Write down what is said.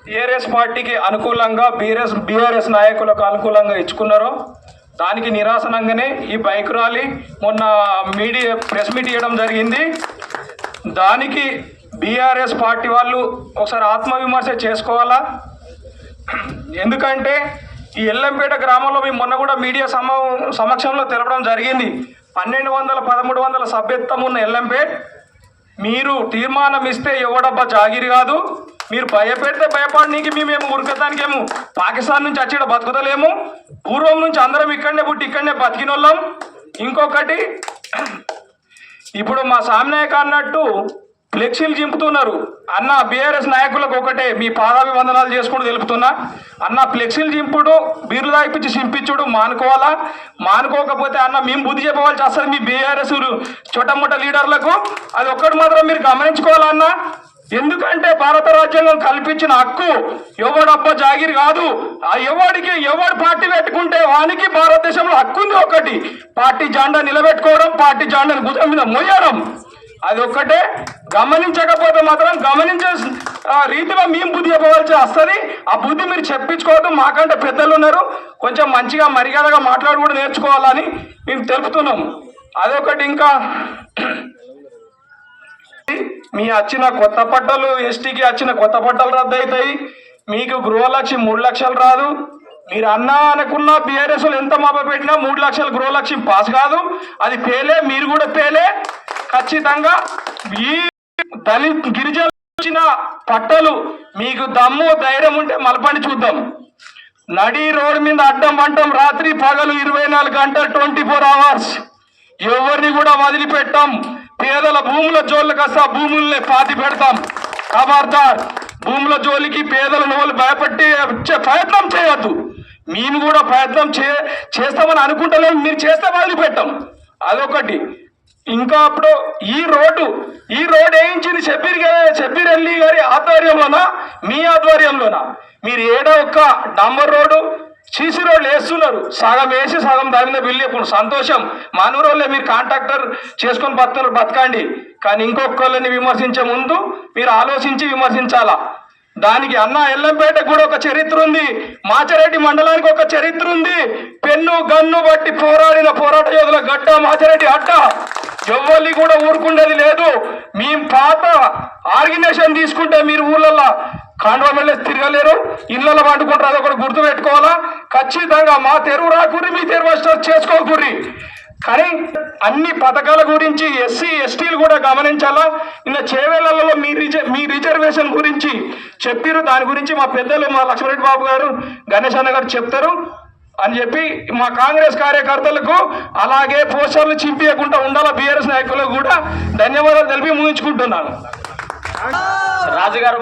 TRS పార్టీకి అనుకూలంగా BRS నాయకులకు అనుకూలంగా ఇచ్చుకున్నారో దానికి నిరాసనంగానే ఈ బైక్ ర్యాలీ మొన్న ప్రెస్ మీట్ ఇవ్వడం జరిగింది. దానికి బీఆర్ఎస్ పార్టీ వాళ్ళు ఒకసారి ఆత్మవిమర్శ చేసుకోవాలా. ఎందుకంటే ఈ ఎల్లంపేట గ్రామంలో మేము మొన్న కూడా మీడియా సమక్షంలో తెలపడం జరిగింది. 1200, 1300 సభ్యత్వం ఉన్న ఎల్లంపేట మీరు తీర్మానం ఇస్తే ఎవడబ్బా జాగిరి కాదు, మీరు భయపెడితే భయపడనీకి మేము ఉరకటానికేమో పాకిస్తాన్ నుంచి వచ్చి బతుకుతలేము. పూర్వం నుంచి అందరం ఇక్కడనే పుట్టి ఇక్కడనే బతికిన వాళ్ళం. ఇంకొకటి, ఇప్పుడు మా సామ్నాయక్ అన్నట్టు ఫ్లెక్సీలు చింపుతున్నారు. అన్న బీఆర్ఎస్ నాయకులకు ఒకటే మీ పాదాభివందనాలు చేసుకుంటూ తెలుపుతున్నా. అన్న ఫ్లెక్సీలు చింపుడు, బీర్లు తాగిపించి చింపించుడు మానుకోవాలా. మానుకోకపోతే అన్న మేము బుద్ధి చెప్పవలసి వస్తుంది మీ బీఆర్ఎస్ చోటమొట్ట లీడర్లకు. అది ఒక్కటి మాత్రం మీరు గమనించుకోవాలన్నా. ఎందుకంటే భారత రాజ్యాంగం కల్పించిన హక్కు ఎవడబ్బా జాగిరి కాదు. ఎవడు పార్టీ పెట్టుకుంటే వానికి భారతదేశంలో హక్కు ఉంది. ఒకటి పార్టీ జెండా నిలబెట్టుకోవడం, పార్టీ జెండాను భుజం మీద మోయడం. అది ఒక్కటే. గమనించకపోతే మాత్రం గమనించే రీతిలో మేము బుద్ధి చెప్పవలసి వస్తుంది. ఆ బుద్ధి మీరు చెప్పించుకోవద్దు. మాకంటే పెద్దలు ఉన్నారు, కొంచెం మంచిగా మర్యాదగా మాట్లాడి కూడా నేర్చుకోవాలని మేము తెలుపుతున్నాం. అదొకటి. ఇంకా మీ వచ్చిన కొత్త పట్టాలు, ఎస్టీకి వచ్చిన కొత్త పట్టాలు రద్దు అవుతాయి. మీకు గృహలక్ష్మి 3 లక్షలు రాదు. మీరు అన్నా అనుకున్న బీఆర్ఎస్లు ఎంత మాప పెట్టినా 3 లక్షల గృహలక్ష్మి పాస్ కాదు. అది పేలే, మీరు కూడా పేలే. ఖచ్చితంగా ఈ దళిత్ గిరిజనులు ఇచ్చిన పట్టలు మీకు దమ్ము ధైర్యం ఉంటే మలపండి చూద్దాం. నడి రోడ్డు మీద అడ్డం పంటం, రాత్రి పగలు 24 గంటలు 24 అవర్స్ ఎవరిని కూడా వదిలిపెట్టాం. పేదల భూముల జోళ్ళకి వస్తే ఆ భూముల్ని పాతి పెడతాం. ఖబర్దార్, భూముల జోలికి పేదలను వాళ్ళు భయపట్టి వచ్చే ప్రయత్నం చేయొద్దు. మేము కూడా ప్రయత్నం చేస్తామని అనుకుంటలేము. మీరు చేస్తే వదిలిపెట్టాం. అదొకటి. ఇంకా అప్పుడు ఈ రోడ్డు వేయించింది షబ్బీర్ అలీ గారి ఆధ్వర్యంలోనా మీ ఆధ్వర్యంలోనా? మీరు ఏడో ఒక్క డాంబర్ రోడ్డు, సీసీ రోడ్లు వేస్తున్నారు. సగం వేసి సగం దాని బిల్లు ఇప్పుడు సంతోషం. మానూరోళ్ళే మీరు కాంట్రాక్టర్ చేసుకొని బతకండి. కానీ ఇంకొకళ్ళని విమర్శించే ముందు మీరు ఆలోచించి విమర్శించాలా. దానికి అన్న ఎల్లంపేటకు కూడా ఒక చరిత్ర ఉంది. మాచారెడ్డి మండలానికి ఒక చరిత్ర ఉంది. పెన్ను గన్ను బట్టి పోరాడిన పోరాట యోధుల గడ్డ మాచారెడ్డి అడ్డ. ఎవరిని కూడా ఊరుకుండేది లేదు. మీ పాత ఆర్గనైజేషన్ తీసుకుంటే మీరు ఊళ్ళల్లో కాండ్రమెళ్ళే తిరగలేరు, ఇళ్ళలో పండుకుంటారు. అదొకటి గుర్తు పెట్టుకోవాలా. ఖచ్చితంగా మా తెరువు రాకుర్రి, మీ తెరువు స్టార్ట్ చేసుకోకుర్రి. కానీ అన్ని పథకాల గురించి ఎస్సీ ఎస్టీలు కూడా గమనించాలా. నిన్న చేవేళ్లలో మీ రిజర్వేషన్ గురించి చెప్పారు. దాని గురించి మా పెద్దలు, మా లక్ష్మణరెడ్డి బాబు గారు, గణేష్ అన్న గారు చెప్తారు అని చెప్పి మా కాంగ్రెస్ కార్యకర్తలకు అలాగే పోస్టర్లు చింపియకుండా ఉండాలా. బీఆర్ఎస్ నాయకులకు కూడా ధన్యవాదాలు తెలిపి ముగించుకుంటున్నాను. రాజుగారు